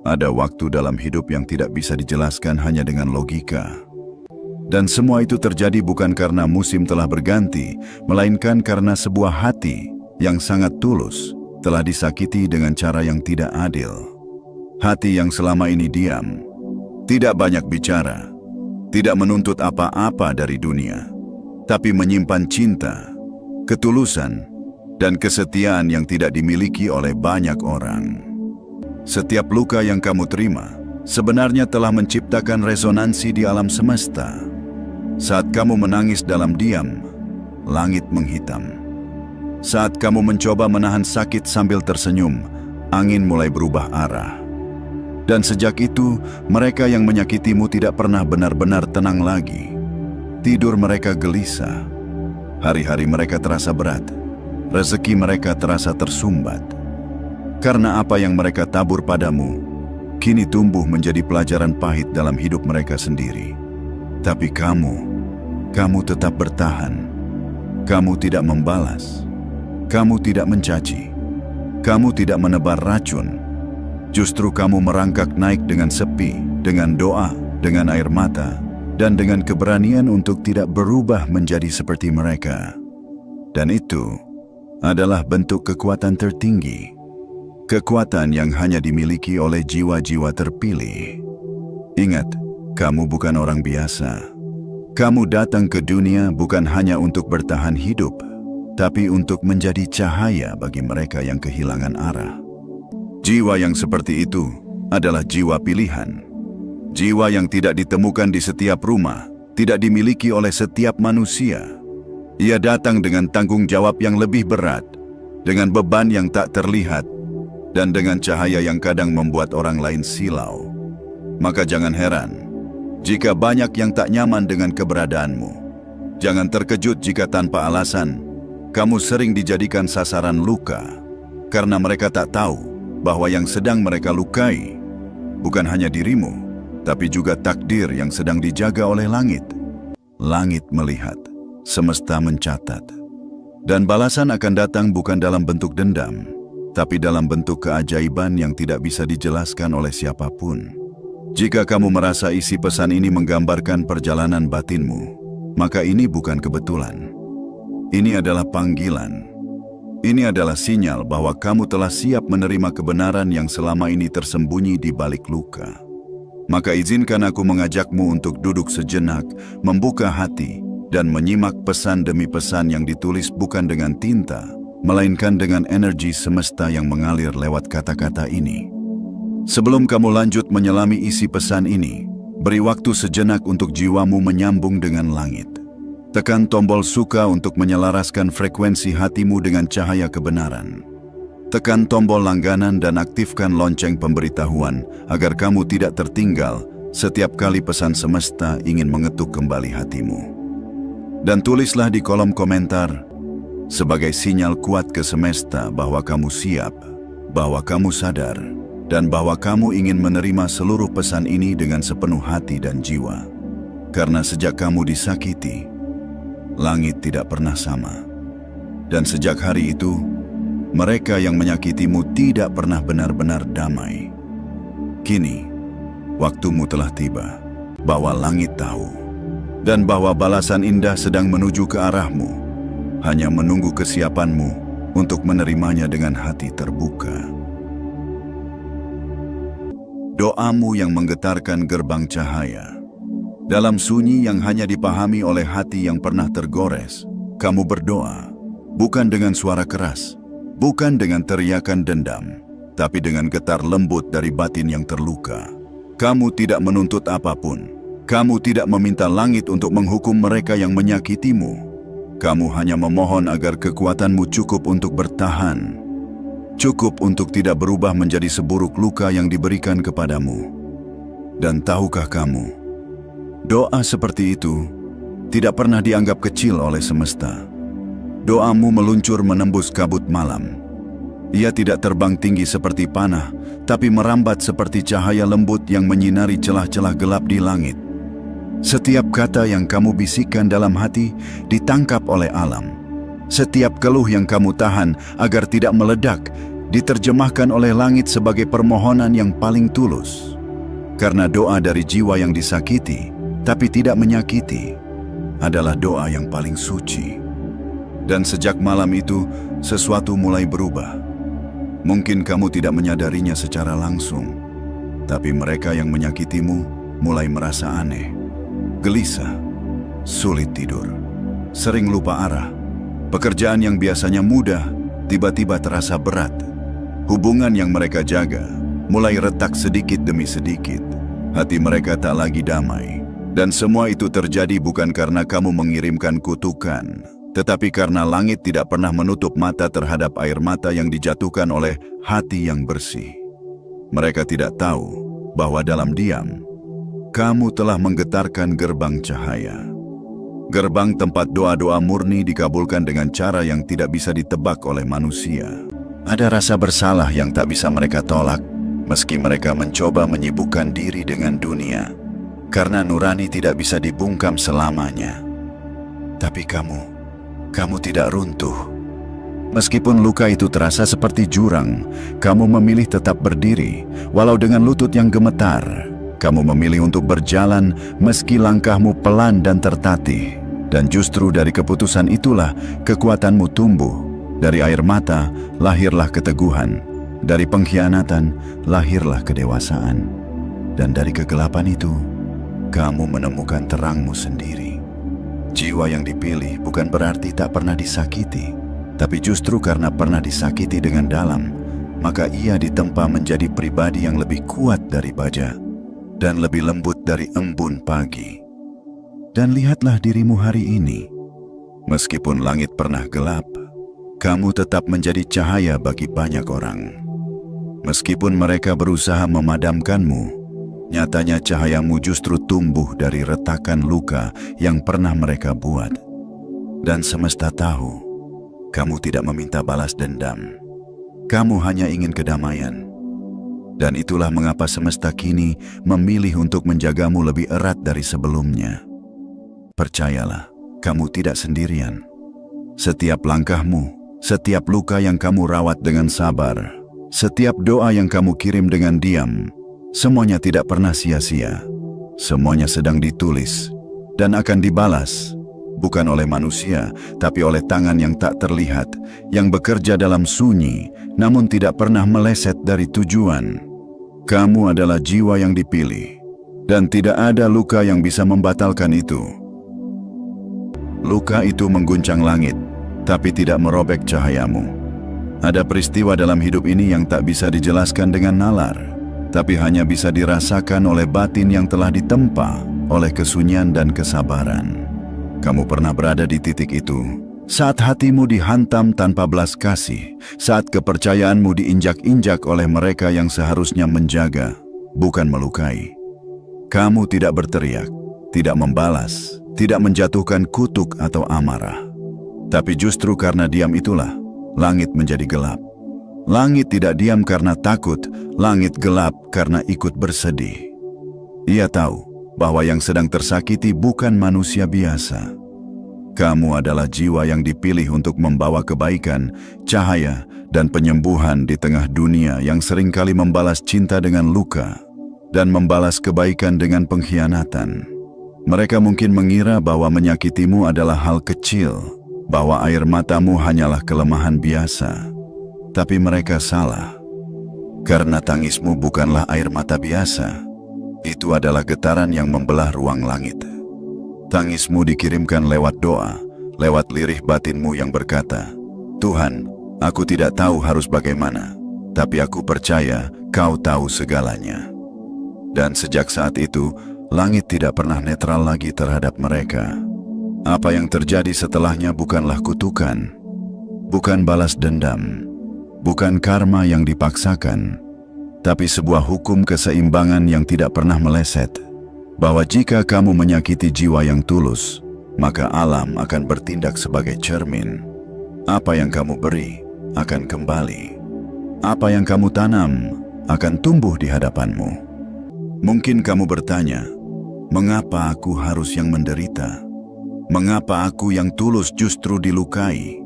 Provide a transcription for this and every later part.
Ada waktu dalam hidup yang tidak bisa dijelaskan hanya dengan logika. Dan semua itu terjadi bukan karena musim telah berganti, melainkan karena sebuah hati yang sangat tulus telah disakiti dengan cara yang tidak adil. Hati yang selama ini diam, tidak banyak bicara, tidak menuntut apa-apa dari dunia, tapi menyimpan cinta, ketulusan, dan kesetiaan yang tidak dimiliki oleh banyak orang. Setiap luka yang kamu terima sebenarnya telah menciptakan resonansi di alam semesta. Saat kamu menangis dalam diam, langit menghitam. Saat kamu mencoba menahan sakit sambil tersenyum, angin mulai berubah arah. Dan sejak itu, mereka yang menyakitimu tidak pernah benar-benar tenang lagi. Tidur mereka gelisah. Hari-hari mereka terasa berat. Rezeki mereka terasa tersumbat. Karena apa yang mereka tabur padamu, kini tumbuh menjadi pelajaran pahit dalam hidup mereka sendiri. Tapi kamu tetap bertahan. Kamu tidak membalas. Kamu tidak mencaci. Kamu tidak menebar racun. Justru kamu merangkak naik dengan sepi, dengan doa, dengan air mata, dan dengan keberanian untuk tidak berubah menjadi seperti mereka. Dan itu adalah bentuk kekuatan tertinggi. Kekuatan yang hanya dimiliki oleh jiwa-jiwa terpilih. Ingat, kamu bukan orang biasa. Kamu datang ke dunia bukan hanya untuk bertahan hidup, tapi untuk menjadi cahaya bagi mereka yang kehilangan arah. Jiwa yang seperti itu adalah jiwa pilihan. Jiwa yang tidak ditemukan di setiap rumah, tidak dimiliki oleh setiap manusia. Ia datang dengan tanggung jawab yang lebih berat, dengan beban yang tak terlihat, dan dengan cahaya yang kadang membuat orang lain silau. Maka jangan heran jika banyak yang tak nyaman dengan keberadaanmu. Jangan terkejut jika tanpa alasan kamu sering dijadikan sasaran luka, karena mereka tak tahu bahwa yang sedang mereka lukai bukan hanya dirimu, tapi juga takdir yang sedang dijaga oleh langit. Langit melihat, semesta mencatat. Dan balasan akan datang bukan dalam bentuk dendam, tapi dalam bentuk keajaiban yang tidak bisa dijelaskan oleh siapapun. Jika kamu merasa isi pesan ini menggambarkan perjalanan batinmu, maka ini bukan kebetulan. Ini adalah panggilan. Ini adalah sinyal bahwa kamu telah siap menerima kebenaran yang selama ini tersembunyi di balik luka. Maka izinkan aku mengajakmu untuk duduk sejenak, membuka hati, dan menyimak pesan demi pesan yang ditulis bukan dengan tinta, melainkan dengan energi semesta yang mengalir lewat kata-kata ini. Sebelum kamu lanjut menyelami isi pesan ini, beri waktu sejenak untuk jiwamu menyambung dengan langit. Tekan tombol suka untuk menyelaraskan frekuensi hatimu dengan cahaya kebenaran. Tekan tombol langganan dan aktifkan lonceng pemberitahuan agar kamu tidak tertinggal setiap kali pesan semesta ingin mengetuk kembali hatimu. Dan tulislah di kolom komentar sebagai sinyal kuat ke semesta bahwa kamu siap, bahwa kamu sadar, dan bahwa kamu ingin menerima seluruh pesan ini dengan sepenuh hati dan jiwa. Karena sejak kamu disakiti, langit tidak pernah sama. Dan sejak hari itu, mereka yang menyakitimu tidak pernah benar-benar damai. Kini, waktumu telah tiba, bahwa langit tahu, dan bahwa balasan indah sedang menuju ke arahmu, hanya menunggu kesiapanmu untuk menerimanya dengan hati terbuka. Doamu yang menggetarkan gerbang cahaya. Dalam sunyi yang hanya dipahami oleh hati yang pernah tergores, kamu berdoa, bukan dengan suara keras, bukan dengan teriakan dendam, tapi dengan getar lembut dari batin yang terluka. Kamu tidak menuntut apapun. Kamu tidak meminta langit untuk menghukum mereka yang menyakitimu. Kamu hanya memohon agar kekuatanmu cukup untuk bertahan. Cukup untuk tidak berubah menjadi seburuk luka yang diberikan kepadamu. Dan tahukah kamu, doa seperti itu tidak pernah dianggap kecil oleh semesta. Doamu meluncur menembus kabut malam. Ia tidak terbang tinggi seperti panah, tapi merambat seperti cahaya lembut yang menyinari celah-celah gelap di langit. Setiap kata yang kamu bisikkan dalam hati ditangkap oleh alam. Setiap keluh yang kamu tahan agar tidak meledak, diterjemahkan oleh langit sebagai permohonan yang paling tulus. Karena doa dari jiwa yang disakiti, tapi tidak menyakiti, adalah doa yang paling suci. Dan sejak malam itu, sesuatu mulai berubah. Mungkin kamu tidak menyadarinya secara langsung, tapi mereka yang menyakitimu mulai merasa aneh, gelisah, sulit tidur, sering lupa arah. Pekerjaan yang biasanya mudah, tiba-tiba terasa berat. Hubungan yang mereka jaga mulai retak sedikit demi sedikit. Hati mereka tak lagi damai. Dan semua itu terjadi bukan karena kamu mengirimkan kutukan, tetapi karena langit tidak pernah menutup mata terhadap air mata yang dijatuhkan oleh hati yang bersih. Mereka tidak tahu bahwa dalam diam, kamu telah menggetarkan gerbang cahaya. Gerbang tempat doa-doa murni dikabulkan dengan cara yang tidak bisa ditebak oleh manusia. Ada rasa bersalah yang tak bisa mereka tolak, meski mereka mencoba menyibukkan diri dengan dunia, karena nurani tidak bisa dibungkam selamanya. Tapi kamu tidak runtuh. Meskipun luka itu terasa seperti jurang, kamu memilih tetap berdiri, walau dengan lutut yang gemetar. Kamu memilih untuk berjalan meski langkahmu pelan dan tertatih. Dan justru dari keputusan itulah kekuatanmu tumbuh. Dari air mata lahirlah keteguhan. Dari pengkhianatan lahirlah kedewasaan. Dan dari kegelapan itu, kamu menemukan terangmu sendiri. Jiwa yang dipilih bukan berarti tak pernah disakiti, tapi justru karena pernah disakiti dengan dalam, maka ia ditempa menjadi pribadi yang lebih kuat dari baja dan lebih lembut dari embun pagi. Dan lihatlah dirimu hari ini. Meskipun langit pernah gelap, kamu tetap menjadi cahaya bagi banyak orang. Meskipun mereka berusaha memadamkanmu, nyatanya cahayamu justru tumbuh dari retakan luka yang pernah mereka buat. Dan semesta tahu, kamu tidak meminta balas dendam. Kamu hanya ingin kedamaian. Dan itulah mengapa semesta kini memilih untuk menjagamu lebih erat dari sebelumnya. Percayalah, kamu tidak sendirian. Setiap langkahmu, setiap luka yang kamu rawat dengan sabar, setiap doa yang kamu kirim dengan diam, semuanya tidak pernah sia-sia. Semuanya sedang ditulis dan akan dibalas, bukan oleh manusia, tapi oleh tangan yang tak terlihat, yang bekerja dalam sunyi, namun tidak pernah meleset dari tujuan. Kamu adalah jiwa yang dipilih, dan tidak ada luka yang bisa membatalkan itu. Luka itu mengguncang langit, tapi tidak merobek cahayamu. Ada peristiwa dalam hidup ini yang tak bisa dijelaskan dengan nalar, tapi hanya bisa dirasakan oleh batin yang telah ditempa oleh kesunyian dan kesabaran. Kamu pernah berada di titik itu, saat hatimu dihantam tanpa belas kasih, saat kepercayaanmu diinjak-injak oleh mereka yang seharusnya menjaga, bukan melukai. Kamu tidak berteriak, tidak membalas, tidak menjatuhkan kutuk atau amarah. Tapi justru karena diam itulah, langit menjadi gelap. Langit tidak diam karena takut, langit gelap karena ikut bersedih. Ia tahu bahwa yang sedang tersakiti bukan manusia biasa. Kamu adalah jiwa yang dipilih untuk membawa kebaikan, cahaya, dan penyembuhan di tengah dunia yang seringkali membalas cinta dengan luka dan membalas kebaikan dengan pengkhianatan. Mereka mungkin mengira bahwa menyakitimu adalah hal kecil, bahwa air matamu hanyalah kelemahan biasa. Tapi mereka salah. Karena tangismu bukanlah air mata biasa. Itu adalah getaran yang membelah ruang langit. Tangismu dikirimkan lewat doa, lewat lirih batinmu yang berkata, "Tuhan, aku tidak tahu harus bagaimana, tapi aku percaya Kau tahu segalanya." Dan sejak saat itu, langit tidak pernah netral lagi terhadap mereka. Apa yang terjadi setelahnya bukanlah kutukan, bukan balas dendam, bukan karma yang dipaksakan, tapi sebuah hukum keseimbangan yang tidak pernah meleset. Bahwa jika kamu menyakiti jiwa yang tulus, maka alam akan bertindak sebagai cermin. Apa yang kamu beri akan kembali. Apa yang kamu tanam akan tumbuh di hadapanmu. Mungkin kamu bertanya, mengapa aku harus yang menderita? Mengapa aku yang tulus justru dilukai?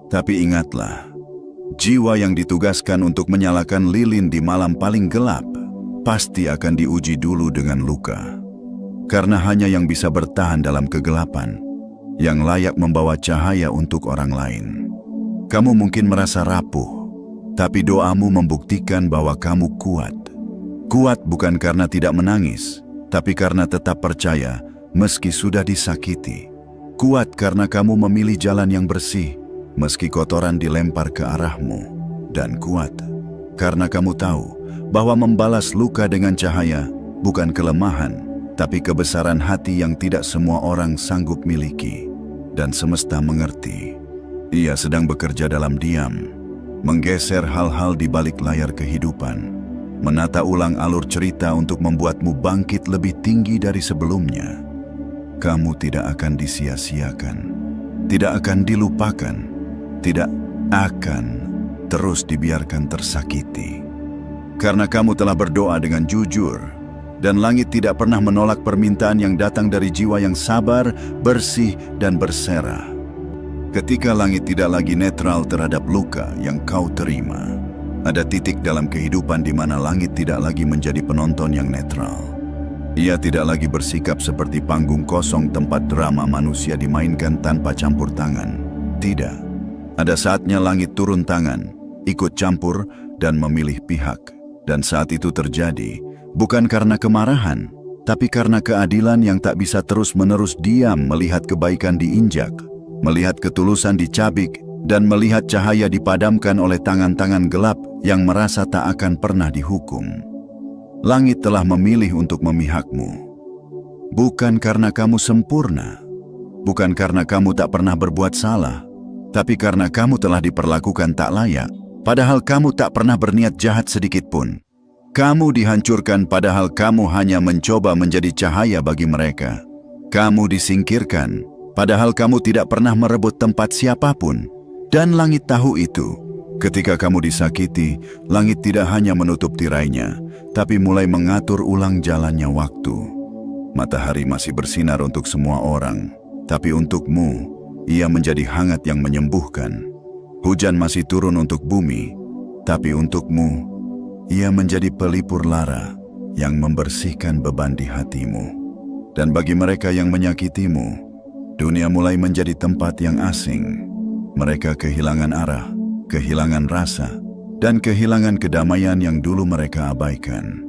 Tapi ingatlah, Jiwa yang ditugaskan untuk menyalakan lilin di malam paling gelap pasti akan diuji dulu dengan luka. Karena hanya yang bisa bertahan dalam kegelapan, yang layak membawa cahaya untuk orang lain. Kamu mungkin merasa rapuh, tapi doamu membuktikan bahwa kamu kuat. Kuat bukan karena tidak menangis, tapi karena tetap percaya meski sudah disakiti. Kuat karena kamu memilih jalan yang bersih, meski kotoran dilempar ke arahmu. Dan kuat karena kamu tahu bahwa membalas luka dengan cahaya bukan kelemahan, tapi kebesaran hati yang tidak semua orang sanggup miliki. Dan semesta mengerti. Ia sedang bekerja dalam diam, menggeser hal-hal di balik layar kehidupan, menata ulang alur cerita untuk membuatmu bangkit lebih tinggi dari sebelumnya. Kamu tidak akan disia-siakan, tidak akan dilupakan, tidak akan terus dibiarkan tersakiti. Karena kamu telah berdoa dengan jujur, dan langit tidak pernah menolak permintaan yang datang dari jiwa yang sabar, bersih, dan berserah. Ketika langit tidak lagi netral terhadap luka yang kau terima, ada titik dalam kehidupan di mana langit tidak lagi menjadi penonton yang netral. Ia tidak lagi bersikap seperti panggung kosong tempat drama manusia dimainkan tanpa campur tangan. Tidak. Ada saatnya langit turun tangan, ikut campur, dan memilih pihak. Dan saat itu terjadi, bukan karena kemarahan, tapi karena keadilan yang tak bisa terus-menerus diam melihat kebaikan diinjak, melihat ketulusan dicabik, dan melihat cahaya dipadamkan oleh tangan-tangan gelap yang merasa tak akan pernah dihukum. Langit telah memilih untuk memihakmu. Bukan karena kamu sempurna, bukan karena kamu tak pernah berbuat salah, tapi karena kamu telah diperlakukan tak layak, padahal kamu tak pernah berniat jahat sedikit pun. Kamu dihancurkan padahal kamu hanya mencoba menjadi cahaya bagi mereka. Kamu disingkirkan padahal kamu tidak pernah merebut tempat siapapun. Dan langit tahu itu. Ketika kamu disakiti, langit tidak hanya menutup tirainya, tapi mulai mengatur ulang jalannya waktu. Matahari masih bersinar untuk semua orang, tapi untukmu, ia menjadi hangat yang menyembuhkan. Hujan masih turun untuk bumi, tapi untukmu, ia menjadi pelipur lara yang membersihkan beban di hatimu. Dan bagi mereka yang menyakitimu, dunia mulai menjadi tempat yang asing. Mereka kehilangan arah, kehilangan rasa, dan kehilangan kedamaian yang dulu mereka abaikan.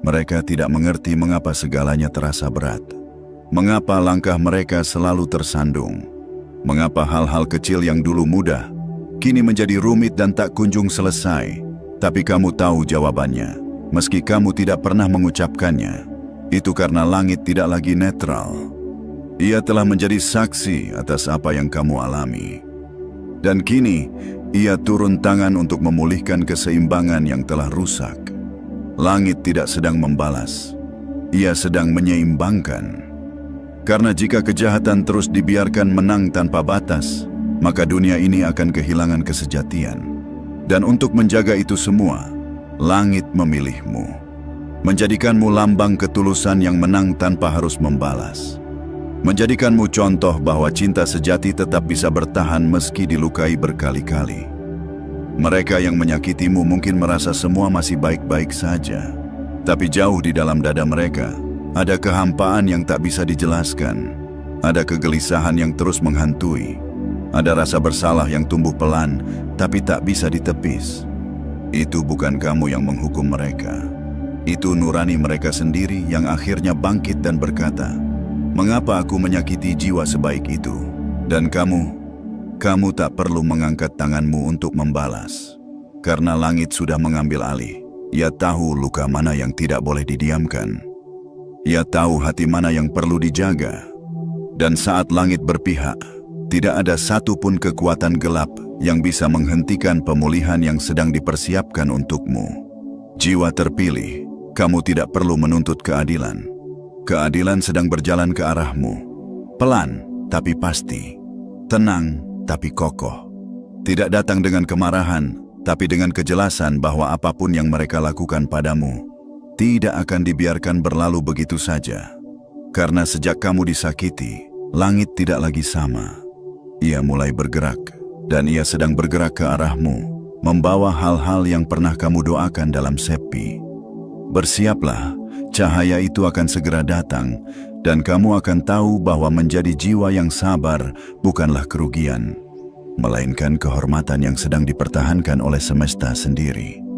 Mereka tidak mengerti mengapa segalanya terasa berat. Mengapa langkah mereka selalu tersandung. Mengapa hal-hal kecil yang dulu mudah, kini menjadi rumit dan tak kunjung selesai. Tapi kamu tahu jawabannya, meski kamu tidak pernah mengucapkannya. Itu karena langit tidak lagi netral. Ia telah menjadi saksi atas apa yang kamu alami. Dan kini, ia turun tangan untuk memulihkan keseimbangan yang telah rusak. Langit tidak sedang membalas. Ia sedang menyeimbangkan. Karena jika kejahatan terus dibiarkan menang tanpa batas, maka dunia ini akan kehilangan kesejatian. Dan untuk menjaga itu semua, langit memilihmu. Menjadikanmu lambang ketulusan yang menang tanpa harus membalas. Menjadikanmu contoh bahwa cinta sejati tetap bisa bertahan meski dilukai berkali-kali. Mereka yang menyakitimu mungkin merasa semua masih baik-baik saja. Tapi jauh di dalam dada mereka, ada kehampaan yang tak bisa dijelaskan. Ada kegelisahan yang terus menghantui. Ada rasa bersalah yang tumbuh pelan, tapi tak bisa ditepis. Itu bukan kamu yang menghukum mereka. Itu nurani mereka sendiri yang akhirnya bangkit dan berkata, "Mengapa aku menyakiti jiwa sebaik itu?" Dan kamu tak perlu mengangkat tanganmu untuk membalas. Karena langit sudah mengambil alih. Ia tahu luka mana yang tidak boleh didiamkan. Ia tahu hati mana yang perlu dijaga. Dan saat langit berpihak, tidak ada satupun kekuatan gelap yang bisa menghentikan pemulihan yang sedang dipersiapkan untukmu. Jiwa terpilih, kamu tidak perlu menuntut keadilan. Keadilan sedang berjalan ke arahmu. Pelan, tapi pasti. Tenang, tapi kokoh. Tidak datang dengan kemarahan, tapi dengan kejelasan bahwa apapun yang mereka lakukan padamu tidak akan dibiarkan berlalu begitu saja. Karena sejak kamu disakiti, langit tidak lagi sama. Ia mulai bergerak, dan ia sedang bergerak ke arahmu, membawa hal-hal yang pernah kamu doakan dalam sepi. Bersiaplah, cahaya itu akan segera datang, dan kamu akan tahu bahwa menjadi jiwa yang sabar bukanlah kerugian, melainkan kehormatan yang sedang dipertahankan oleh semesta sendiri.